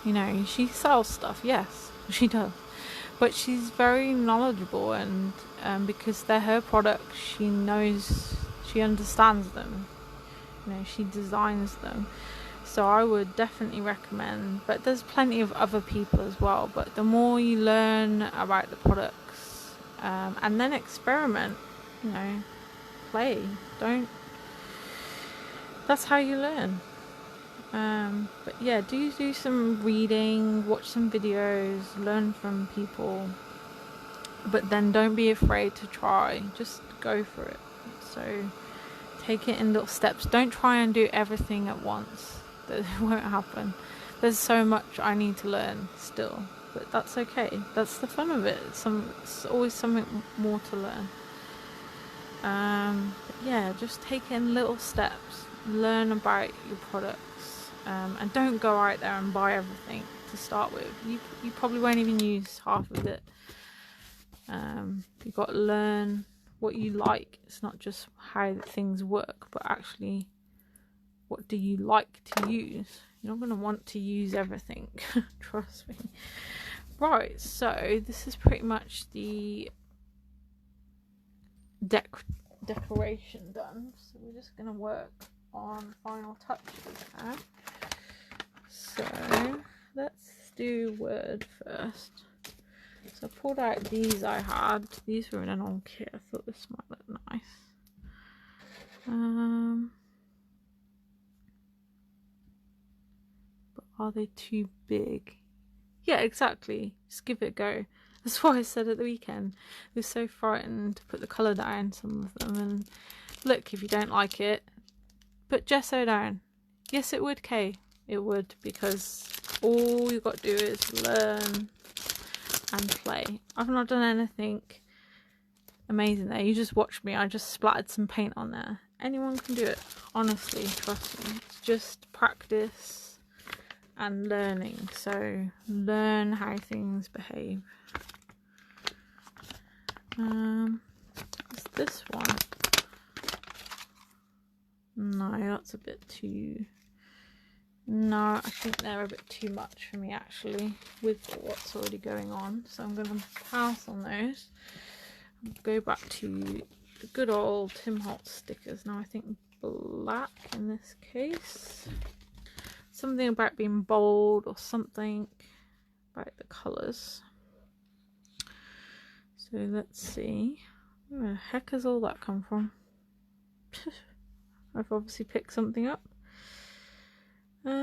You know, she sells stuff, yes, she does. But she's very knowledgeable, and because they're her products, she knows, she understands them. You know, she designs them. So I would definitely recommend, but there's plenty of other people as well. But the more you learn about the products, and then experiment, you know, play. That's how you learn. But yeah, do some reading, watch some videos, learn from people, but then don't be afraid to try. Just go for it. So take it in little steps. Don't try and do everything at once. That won't happen. There's so much I need to learn still, but that's okay. That's the fun of it. It's always something more to learn. But yeah, just take it in little steps. Learn about your products, and don't go out there and buy everything to start with. You probably won't even use half of it. You've got to learn what you like. It's not just how things work, but actually what do you like to use. You're not going to want to use everything, trust me. Right, so this is pretty much the decoration done, so we're just going to work on final touches now. So let's do word first. So I pulled out these I had. These were in an old kit. I thought this might look nice. But are they too big? Yeah, exactly. Just give it a go. That's what I said at the weekend. I was so frightened to put the colour down some of them. And look, if you don't like it, put gesso down. Yes, it would, Kay. It would, because all you've got to do is learn and play. I've not done anything amazing there. You just watched me. I just splattered some paint on there. Anyone can do it. Honestly, trust me. It's just practice and learning. So learn how things behave. What's this one? No, that's a bit too... No, I think they're a bit too much for me actually, with what's already going on. So I'm going to pass on those. Go back to the good old Tim Holtz stickers. Now I think black in this case. Something about being bold or something about the colours. So let's see. Where the heck has all that come from? I've obviously picked something up. It's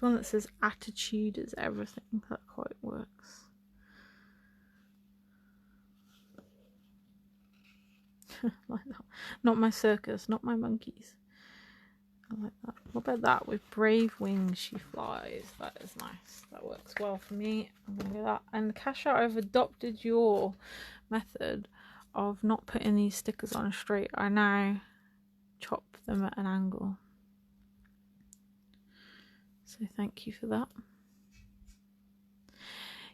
one that says attitude is everything. That quite works. Like that. Not my circus, not my monkeys. I like that. What about that? With brave wings she flies. That is nice. That works well for me. I'm gonna do that. And Kasha, I've adopted your method of not putting these stickers on straight. I now chop them at an angle. So thank you for that.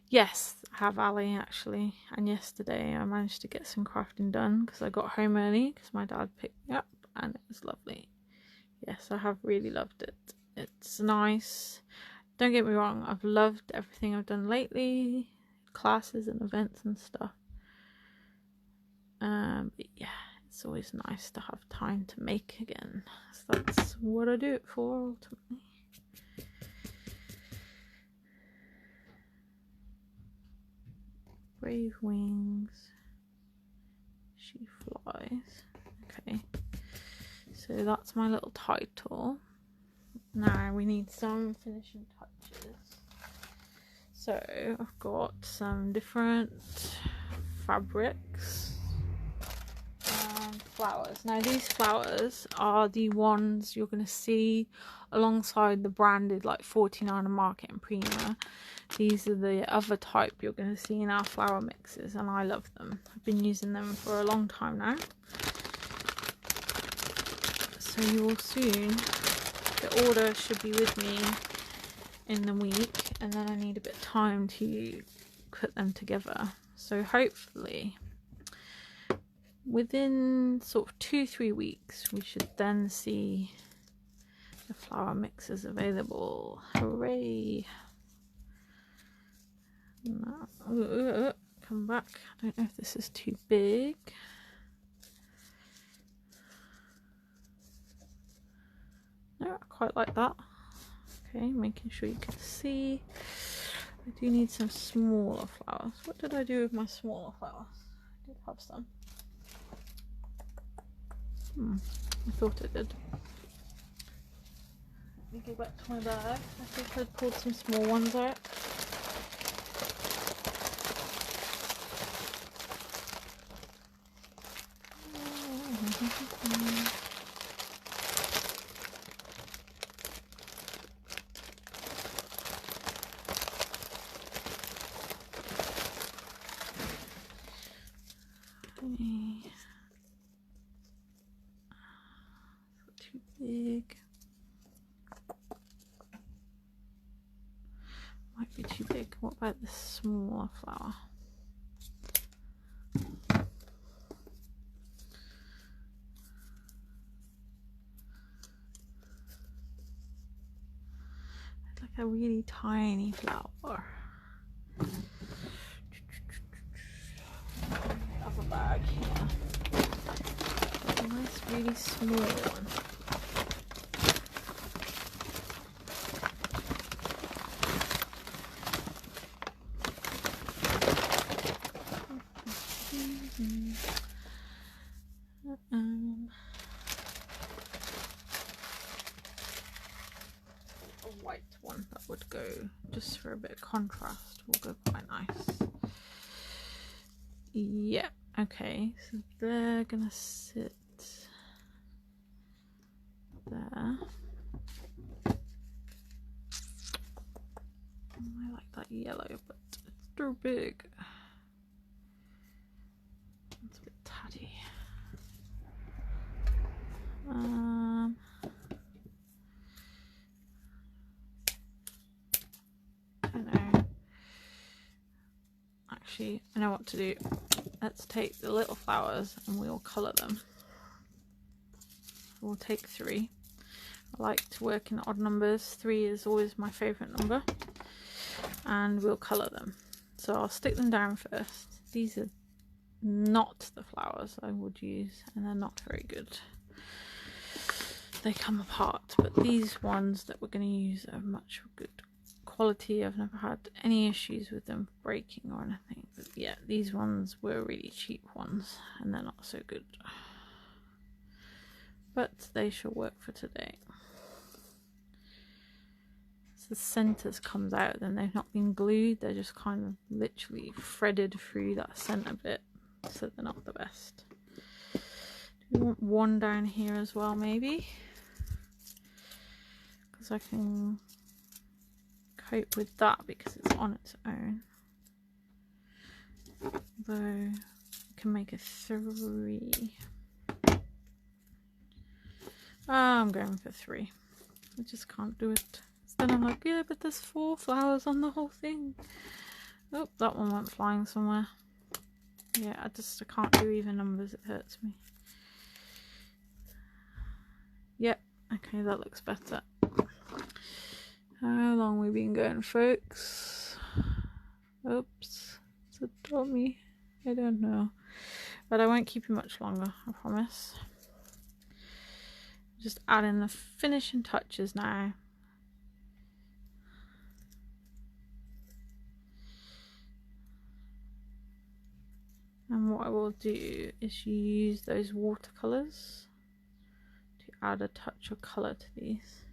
Yes, I have Ali actually. And yesterday I managed to get some crafting done because I got home early because my dad picked me up and it was lovely. Yes, I have really loved it. It's nice. Don't get me wrong, I've loved everything I've done lately, classes and events and stuff. But yeah, it's always nice to have time to make again. So that's what I do it for ultimately. Brave wings, she flies. Okay. So that's my little title. Now we need some finishing touches. So I've got some different fabrics and flowers. Now these flowers are the ones you're going to see alongside the branded like 49er Market and Prima. These are the other type you're going to see in our flower mixes and I love them. I've been using them for a long time now. So you will soon, the order should be with me in the week and then I need a bit of time to put them together. So hopefully within sort of 2-3 weeks we should then see the flower mixes available. Hooray! No. Come back. I don't know if this is too big. No, I quite like that. Okay, making sure you can see. I do need some smaller flowers. What did I do with my smaller flowers? I did have some. I thought I did. Let me go back to my bag. I think I pulled some small ones out. Too big. Might be too big. What about the smaller flower? It's like a really tiny flower. Other bag here. A nice, really small one. A white one that would go just for a bit of contrast will go quite nice. Yeah, okay, so they're gonna sit there. I like that yellow, but it's too big. It's a bit tatty. I don't know. Actually, I know what to do. Let's take the little flowers and we'll colour them. We'll take 3. I like to work in odd numbers. 3 is always my favourite number. And we'll colour them. So I'll stick them down first. These are not the flowers I would use, and they're not very good. They come apart, but these ones that we're going to use are much good quality. I've never had any issues with them breaking or anything. But yeah, these ones were really cheap ones, and they're not so good. But they shall work for today. So the centres comes out, then they've not been glued, they're just kind of literally threaded through that centre bit, so they're not the best. Do we want one down here as well, maybe? Because I can cope with that because it's on its own. Though I can make a 3. I'm going for 3. I just can't do it. Then I'm like, yeah, but there's 4 flowers on the whole thing. Oh, that one went flying somewhere. Yeah, I can't do even numbers, it hurts me. Yep, okay, that looks better. How long have we been going, folks? Oops, it's a dummy. I don't know. But I won't keep you much longer, I promise. Just adding the finishing touches now. And what I will do is use those watercolours to add a touch of colour to these.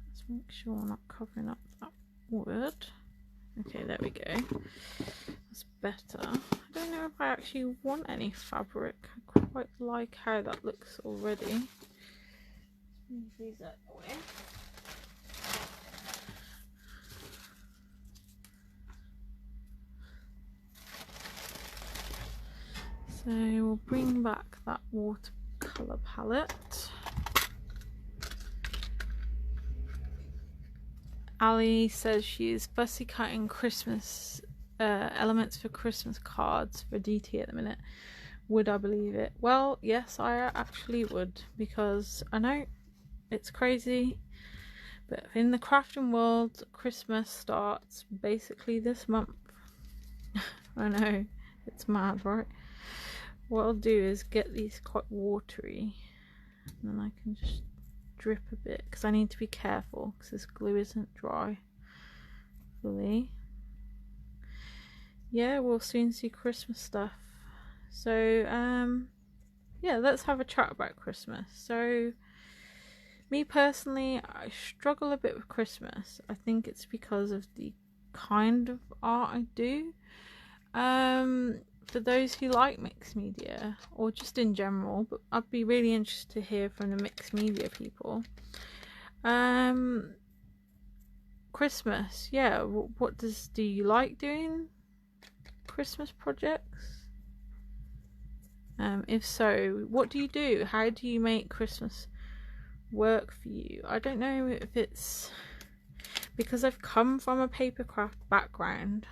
Let's make sure I'm not covering up that wood. Okay, there we go. That's better. I don't know if I actually want any fabric. I quite like how that looks already. Move these out of the way. So we'll bring back that watercolour palette. Ali says she's fussy cutting Christmas elements for Christmas cards for DT at the minute. Would I believe it? Well, yes, I actually would, because I know it's crazy, but in the crafting world, Christmas starts basically this month. I know, it's mad, right? What I'll do is get these quite watery, and then I can just drip a bit, because I need to be careful because this glue isn't dry fully. Yeah, we'll soon see Christmas stuff. So yeah, let's have a chat about Christmas. So me personally, I struggle a bit with Christmas. I think it's because of the kind of art I do. For those who like mixed media, or just in general, but I'd be really interested to hear from the mixed media people. Christmas, yeah, what do you like doing Christmas projects? If so, what do you do? How do you make Christmas work for you? I don't know if it's because I've come from a papercraft background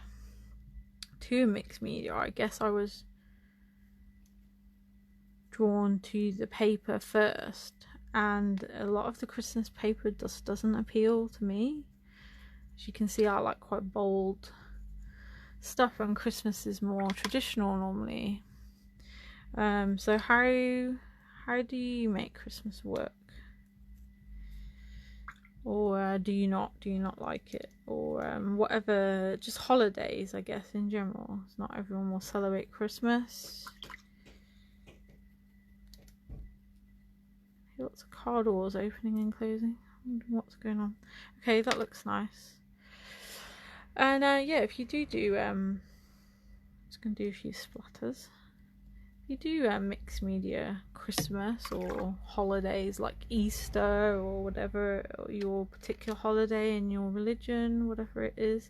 to mixed media, I guess I was drawn to the paper first, and a lot of the Christmas paper just doesn't appeal to me. As you can see, I like quite bold stuff, and Christmas is more traditional normally. So how do you make Christmas work? Or do you not like it? Or whatever, just holidays, I guess, in general. It's not everyone will celebrate Christmas. Lots of car doors opening and closing. I wonder what's going on. Okay, that looks nice. And yeah, if you do I'm just going to do a few splatters. If you do mixed media Christmas or holidays like Easter or whatever, or your particular holiday in your religion, whatever it is,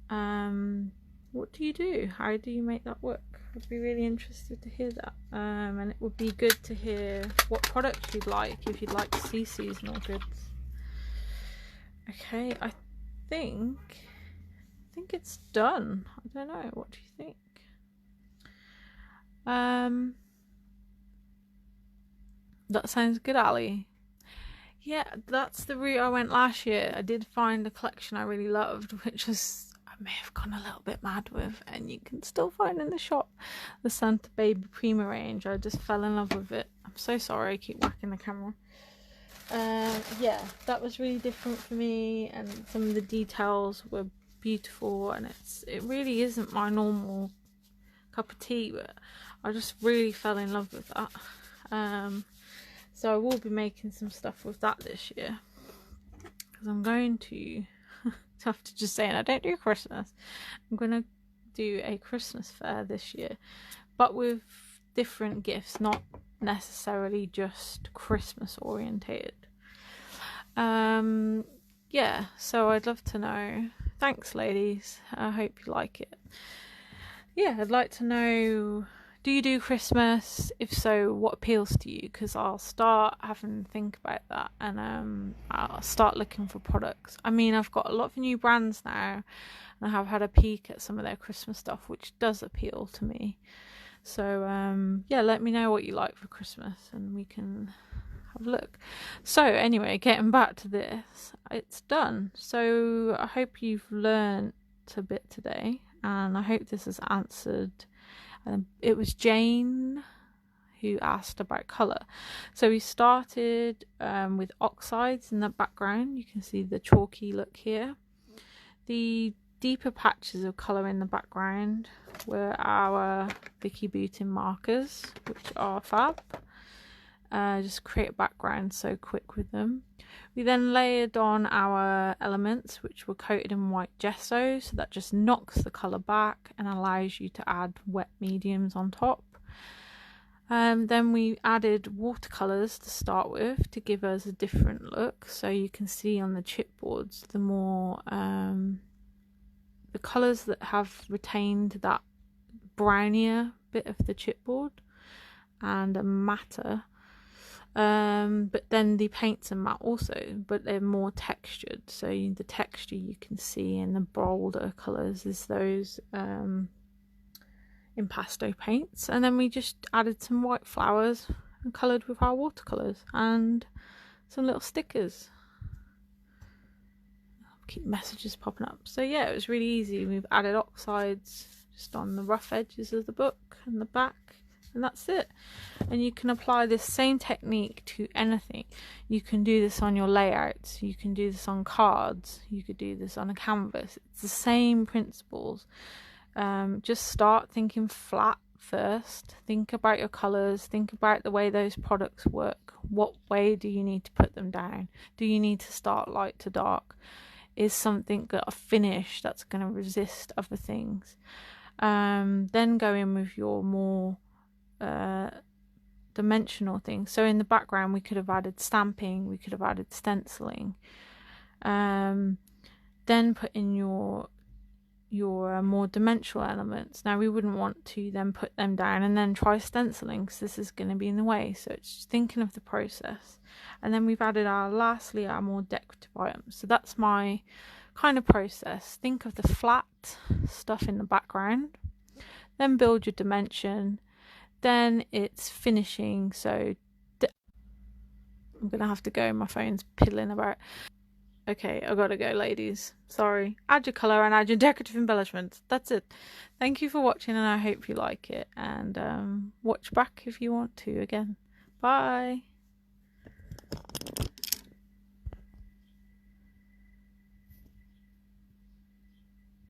what do you do? How do you make that work? I'd be really interested to hear that. And it would be good to hear what products you'd like, if you'd like to see seasonal goods. Okay, I think it's done. I don't know, what do you think? That sounds good, Ali. Yeah, that's the route I went last year. I did find a collection I really loved, which was, I may have gone a little bit mad with, and you can still find in the shop, the Santa Baby Prima range. I just fell in love with it. I'm so sorry, I keep whacking the camera. Yeah, that was really different for me, and some of the details were beautiful, and it really isn't my normal cup of tea, but I just really fell in love with that. So I will be making some stuff with that this year, because I'm going to have to just say, and I don't do Christmas, I'm going to do a Christmas fair this year, but with different gifts, not necessarily just Christmas orientated. Yeah, so I'd love to know. Thanks, ladies. I hope you like it. Yeah, I'd like to know, do you do Christmas? If so, what appeals to you? Because I'll start having to think about that, and I'll start looking for products. I mean, I've got a lot of new brands now, and I have had a peek at some of their Christmas stuff, which does appeal to me. So yeah, let me know what you like for Christmas, and we can have a look. So anyway, getting back to this, it's done. So I hope you've learned a bit today, and I hope this has answered. It was Jane who asked about colour. So we started with oxides in the background. You can see the chalky look here. The deeper patches of colour in the background were our Vicky Boutin markers, which are fab. Just create a background so quick with them. We then layered on our elements, which were coated in white gesso, so that just knocks the colour back and allows you to add wet mediums on top. Then we added watercolours to start with to give us a different look. So you can see on the chipboards, the more the colours that have retained that brownier bit of the chipboard and a matter. But then the paints are matte also, but they're more textured. So the texture you can see in the bolder colours is those impasto paints. And then we just added some white flowers and coloured with our watercolours and some little stickers. Keep messages popping up. So yeah, it was really easy. We've added oxides just on the rough edges of the book and the back, and that's it. And you can apply this same technique to anything. You can do this on your layouts, you can do this on cards, you could do this on a canvas. It's the same principles. Just start thinking flat first. Think about your colours, think about the way those products work. What way do you need to put them down? Do you need to start light to dark? Is something got a finish that's going to resist other things? Then go in with your more dimensional things. So in the background we could have added stamping, we could have added stenciling. Then put in your your more dimensional elements. Now we wouldn't want to then put them down and then try stenciling, because this is going to be in the way. So it's just thinking of the process. And then we've added lastly our more decorative items. So that's my kind of process. Think of the flat stuff in the background, then build your dimension, then it's finishing. So I'm gonna have to go, my phone's piddling about. Okay, I gotta go, ladies. Sorry. Add your colour and add your decorative embellishments. That's it. Thank you for watching, and I hope you like it. And watch back if you want to again. Bye.